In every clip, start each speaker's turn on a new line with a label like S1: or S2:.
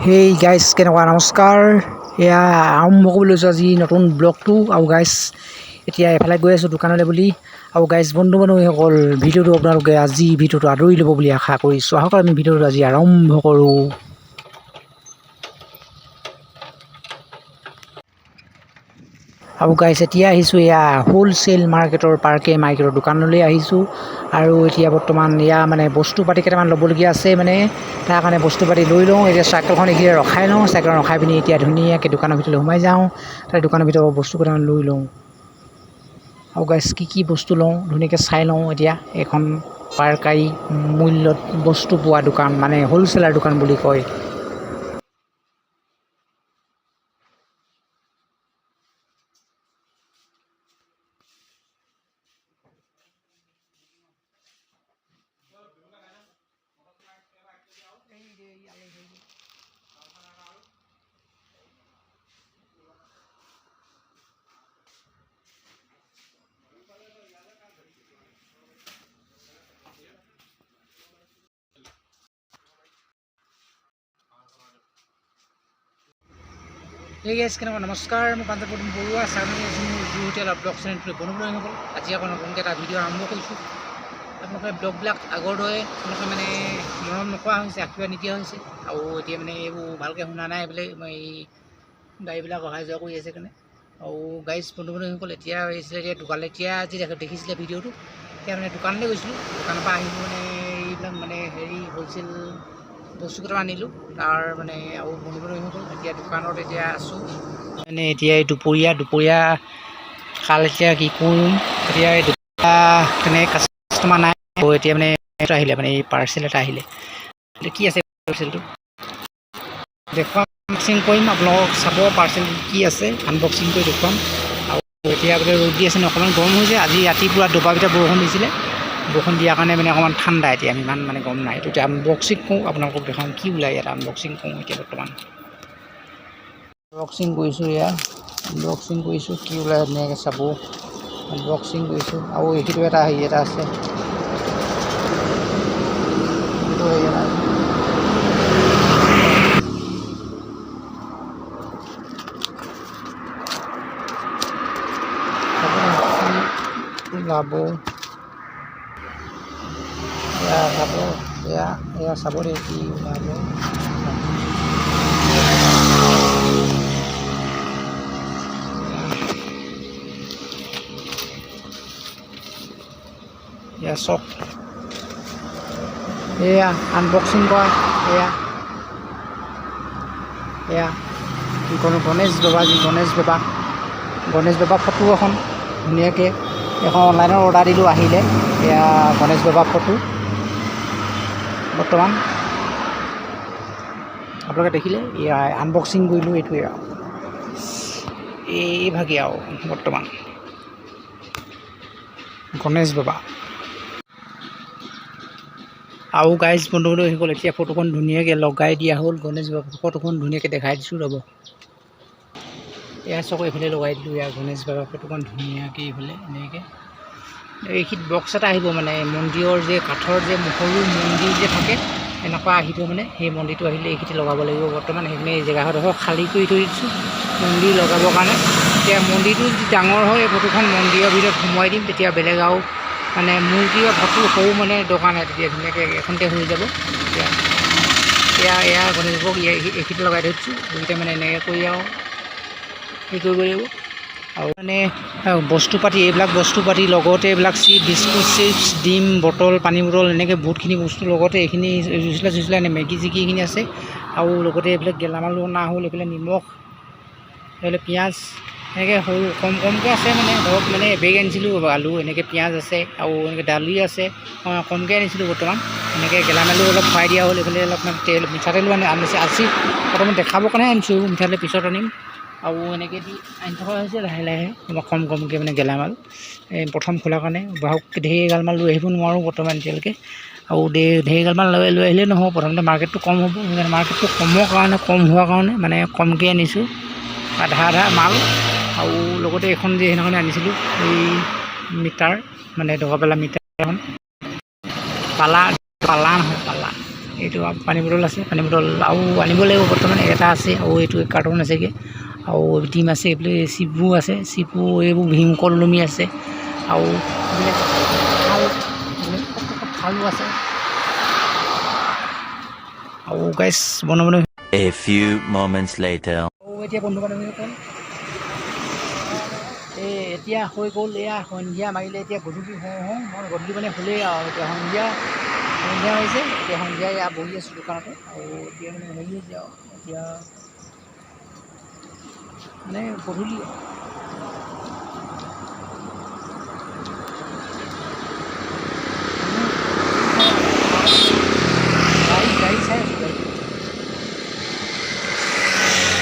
S1: Hey guys কেনেকুৱা নমস্কাৰ। এয়া আৰম্ভ কৰিব লৈছোঁ আজি নতুন ব্লগটো। আৰু গাইজ এতিয়া এফালে গৈ আছোঁ দোকানলৈ বুলি। আৰু গাইজ বন্ধু বান্ধৱীসকল, ভিডিঅ'টো আপোনালোকে আজি ভিডিঅ'টো আদৰি ল'ব বুলি আশা কৰিছোঁ। আহক আমি ভিডিঅ'টো আজি আৰম্ভ কৰোঁ। আৰু গাইজ এতিয়া আহিছোঁ এয়া হোলচেল মাৰ্কেটৰ মাৰ্কেটৰ দোকানলৈ আহিছোঁ। আৰু এতিয়া বৰ্তমান এয়া মানে বস্তু পাতি কেইটামান ল'বলগীয়া আছে, মানে তাৰ কাৰণে বস্তু পাতি লৈ লওঁ। এতিয়া চাইকেলখন এইখিনি ৰখাই লওঁ, চাইকেলখন ৰখাই পিনি এতিয়া ধুনীয়াকৈ দোকানৰ ভিতৰলৈ সোমাই যাওঁ। তাৰ দোকানৰ ভিতৰৰ বস্তু কেইটামান লৈ লওঁ। আৰু গাইজ কি বস্তু লওঁ ধুনীয়াকৈ চাই লওঁ। এতিয়া এখন পাৰকাৰী মূল্যত বস্তু পোৱা দোকান, মানে হ'লচেলাৰ দোকান বুলি কয়। এই গাইজ কেনেকুৱা নমস্কাৰ। মই পাঞ্জাৱ বৰুৱা চাৰ্মিনী হোটেল ব্লগ চেনেলটো বনাবলৈ হৈ গ'ল। আজি আকৌ নতুনকৈ এটা ভিডিঅ' আৰম্ভ কৰিছোঁ। আপোনালোকে ব্লগবিলাক আগৰ দৰে আপোনালোকে মানে মৰম নকৰা হৈছে, আশীৰ্বাদ নিদিয়া হৈছে। আৰু এতিয়া মানে এইবোৰ ভালকৈ শুনা নাই বোলে, মই এই গাড়ীবিলাক অহা যোৱা কৰি আছে কাৰণে। আৰু গাইজ বন্ধু বান্ধৱীসকল এতিয়া আহিছিলে এতিয়া দোকানলৈ। এতিয়া আজি দেখিছিলে ভিডিঅ'টো, এতিয়া মানে দোকানলৈ গৈছিলোঁ। দোকানৰ পৰা আহিলোঁ মানে এইবিলাক মানে হ'লচেল বস্তু কেইটামান আনিলোঁ তাৰ মানে। আৰু বন্ধু বান্ধৱীসকল এতিয়া দোকানত এতিয়া আছোঁ মানে। এতিয়া এই দুপৰীয়া কাল এতিয়া কি কৰোঁ, এতিয়া এই তেনেকৈ কাষ্টমাৰ নাই। এতিয়া মানে এটা আহিলে, মানে এই পাৰ্চেল এটা আহিলে। কি আছে পাৰ্চেলটো দেখুৱাম, আনবক্সিং কৰিম, আপোনালোকক চাব পাৰ্চেলটো কি আছে, আনবক্সিং কৰি দেখুৱাম। আৰু এতিয়া বোলে ৰ'দ দি আছে ন, অকণমান গৰম হৈছে। আজি ৰাতিপুৱা দবাপিটা বৰষুণ দিছিলে, বৰষুণ দিয়াৰ কাৰণে মানে অকণমান ঠাণ্ডা। এতিয়া ইমান মানে গৰম নাই। এতিয়া আনবক্সিং কৰোঁ, আপোনালোকক দেখাম কি ওলায় ইয়াত। আনবক্সিং কৰোঁ এতিয়া বৰ্তমান। আনবক্সিং কৰিছোঁ, আনবক্সিং কৰিছোঁ কি ওলাই ধুনীয়াকৈ চাব। আনবক্সিং কৰিছোঁ। আৰু এইটো এটা এটা আছে, এইটো ওলাব। এয়া চাব দেই কি ওলাব। এয়া চক, এয়া আনবক্সিং কৰা। এয়া গণেশ বাবা ফটো এখন ধুনীয়াকৈ এখন অনলাইনত অৰ্ডাৰ দিলোঁ, আহিলে। এয়া গণেশ বাবা ফটো বৰ্তমান আপোনালোকে দেখিলে। এয়া আনবক্সিং কৰিলোঁ, এইটোৱে আৰু এইভাগেই আৰু বৰ্তমান গণেশ বাবা। আৰু গাইজ বন্ধু বান্ধৱীসকল এতিয়া ফটোখন ধুনীয়াকৈ লগাই দিয়া হ'ল। গণেশ বাবা ফটোখন ধুনীয়াকৈ দেখাই দিছোঁ, ৰ'ব। এয়া চক এইফালে লগাই দিলোঁ। এয়া গণেশ বাবা ফটোখন ধুনীয়াকৈ এইফালে এনেকৈ। এইখিনিত বক্স এটা আহিব, মানে মন্দিৰৰ যে কাঠৰ যে সৰু মন্দিৰ যে থাকে, এনেকুৱা আহিব মানে। সেই মন্দিৰটো আহিলে এইখিনি লগাব লাগিব। বৰ্তমান সেইখিনি জেগাডোখৰ খালী কৰি থৈ দিছোঁ মন্দিৰ লগাবৰ কাৰণে। এতিয়া মন্দিৰটো যদি ডাঙৰ হয়, এই ফটোখন মন্দিৰৰ ভিতৰত সোমোৱাই দিম। তেতিয়া বেলেগ আৰু মানে মূৰ্তি বা ফটো সৰু মানে দৰকাৰ নাই, তেতিয়া ধুনীয়াকৈ এখনতে হৈ যাব। এয়া গণেশ বাবাক এইখিনিত লগাই থৈ দিছোঁ। গতিকে মানে এনেকৈ কৰি আৰু হেৰি কৰিব লাগিব। আৰু মানে বস্তু পাতি, এইবিলাক বস্তু পাতি লগতে এইবিলাক বিস্কুট, চিপছ, ডিম, বটল, পানী বটল, এনেকৈ বহুতখিনি বস্তু লগতে এইখিনি জুইচলা এনে মেগী চেগি এইখিনি আছে। আৰু লগতে এইবিলাক গেলামালো অনা হ'ল। এইফালে নিমখ, এইফালে পিঁয়াজ, এনেকৈ সৰু কমকৈ আছে। মানে ধৰক মানে এবেগ আনিছিলোঁ, আলু এনেকৈ, পিঁয়াজ আছে, আৰু এনেকৈ দালি আছে। কমকৈ আনিছিলোঁ বৰ্তমান। এনেকৈ গেলামালো অলপ ভৰাই দিয়া হ'ল। এইফালে অলপমান মিঠাতেলো আনিছে। আজি প্ৰথমে দেখাবৰ কাৰণে আনিছোঁ, মিঠাতেল পিছত আনিম। আৰু এনেকৈ দি আনি থকা হৈছে লাহে লাহে, কমকৈ মানে গেলামাল প্ৰথম খোলাৰ কাৰণে। বাহক ঢেৰ গেলামাল লৈ আহিব নোৱাৰোঁ বৰ্তমান এতিয়ালৈকে। আৰু ঢেৰ গেলামাল লৈ আহিলে নহ'ব, প্ৰথমতে মাৰ্কেটটো কম হ'ব। সেইকাৰণে মাৰ্কেটটো কম হোৱাৰ কাৰণে মানে কমকৈ আনিছোঁ, আধা মাল। আৰু লগতে এখন যে সেইদিনাখনে আনিছিলোঁ, এই মিটাৰ, মানে টকাবেলা মিটাৰ এখন, পালা নহয়, এইটো পানী বটল আছে, পানী বটল আৰু আনিব লাগিব বৰ্তমান এটা আছে আৰু এইটো কাৰ্টন আছেগৈ আৰু ডিম আছে, এইফালে চিপু আছে, চিপু এইবোৰ ভীমকল ওলমি আছে আৰু থালো আছে আৰু গাইছ বনাবলৈ
S2: A few moments later.
S1: এতিয়া বন্ধু বান্ধৱীসকল এতিয়া হৈ গ'ল, এয়া সন্ধিয়া মাৰিলে, এতিয়া গধূলি হওঁ মই গধূলি মানে হ'লেই আৰু এতিয়া সন্ধিয়া হৈছে, এতিয়া সন্ধিয়া এয়া বহি আছোঁ দোকানতে আৰু এতিয়া মানে হেৰি হৈছে আৰু এতিয়া মানে গধূলি গাড়ী চাই আছোঁ গাড়ী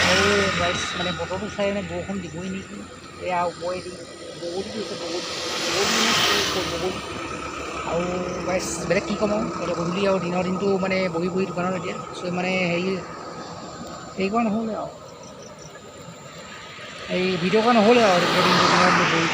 S1: আৰু গাইছ মানে বতৰটো চাই মানে বৰষুণ দিবই নেকি, এয়া ওপৰেদি বগলী গৈছে, বগলী আৰু গাইছ বেলেগ কি ক'ম আৰু এতিয়া গধূলি আৰু দিনৰ দিনটো মানে বহি দোকানত এতিয়া চ' মানে হেৰি কৰা নহ'লে আৰু এই ভিডিঅ' কৰা নহ'লে আৰু দিনটো দোকানত বহি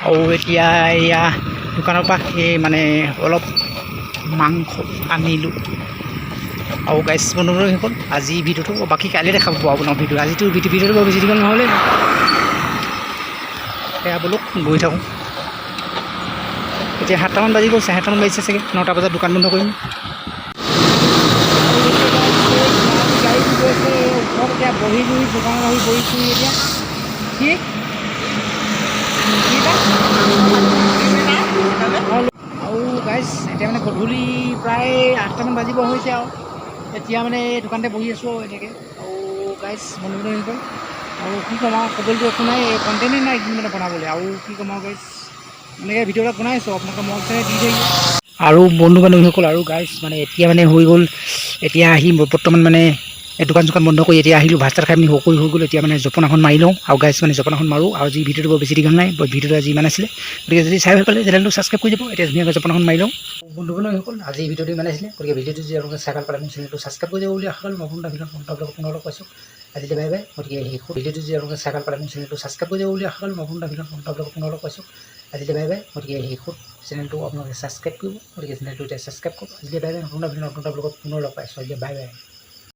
S1: আৰু এতিয়া এয়া দোকানৰ পৰা সেই মানে অলপ মাংস আনিলোঁ আৰু গাইছ বনাবলৈ হৈ গ'ল আজি ভিডিঅ'টো, বাকী কাইলৈ দেখাব আপোনাৰ ভিডিঅ' আজিতো ভিডিঅ'টো বাৰু বেছি দীঘল নহ'লে সেয়া বোলো গৈ থাকোঁ। এতিয়া 7টামান বাজি গ'ল, 7টামান বাজিছে চাগে, 9টা বজাত দোকান বন্ধ কৰিম। গাড়ী গৈছে ওচৰত এতিয়া বহি দোকানত আহি বহিছোঁ এতিয়া কি আৰু গাইছ এতিয়া মানে গধূলি প্ৰায় 8টামান বাজিব হৈছে আৰু এতিয়া মানে দোকানতে বহি আছোঁ আৰু এনেকৈ আৰু গাইছ বনাবলৈ হৈ গ'ল আৰু কি ক'ম আৰু ক'বলৈতো একো নাই, কণ্টেণ্টেই নাই মানে বনাবলৈ আৰু কি ক'ম আৰু গাইছ এনেকৈ ভিডিঅ' এটা বনাইছোঁ আপোনালোকে মন চাই দি থাকিব আৰু বন্ধু বান্ধৱীসকল। আৰু গাইছ মানে এতিয়া মানে হৈ গ'ল, এতিয়া আহি বৰ্তমান মানে দোকান চোকান বন্ধ কৰি এতিয়া আহিলোঁ, ভাত চাত খাই পিনি হৈ গ'ল, এতিয়া মানে জপনাখন মাৰি লওঁ আৰু গাইছ মানে জপনাখন মাৰোঁ আৰু যি ভিডিঅ'টো বৰ বেছি দীঘল নাই, ভিডিঅ'টো আজি ইমান আছিলে, গতিকে যদি চাই ভাল পালে চেনেলটো ছাবস্ক্ৰাইব কৰি দিব। এতিয়া ধুনীয়াকৈ জপনাখন মাৰি লওঁ। বন্ধু বান্ধৱীসকল আজি ভিডিঅ'টো ইমান আছিলে, গতিকে ভিডিঅ'টো যদি আপোনালোকে চাই ভাল পালে চেনেলটো ছাবস্ক্ৰাইব কৰি দিব বুলি আশা কৰিলোঁ। নতুন এটা ভিডিঅ'ত পুনৰ লগ পাইছোঁ, আজিলৈ বাই বাই। গতিকে সেই ভিডিঅ'টো যদি আপোনালোকে চাই ভাল পালে চেনেলটো ছাবস্ক্ৰাইব কৰি দিব বুলি আশা কৰিলোঁ। নতুন এটা ভিডিঅ'ত পুনৰ লগ পাইছোঁ, আজিলৈ বাই বাই। গতিকে সেই চেনেলটো আপোনালোকে ছাবস্ক্ৰাইব কৰিব, গতিকে চেনেলটো এতিয়া ছাবস্ক্ৰাইব কৰক। আজিলৈ বাই বাই। নতুন এটা ভিডিঅ'ত পুনৰ লগ পাইছোঁ, আজিলৈ বাই বাই।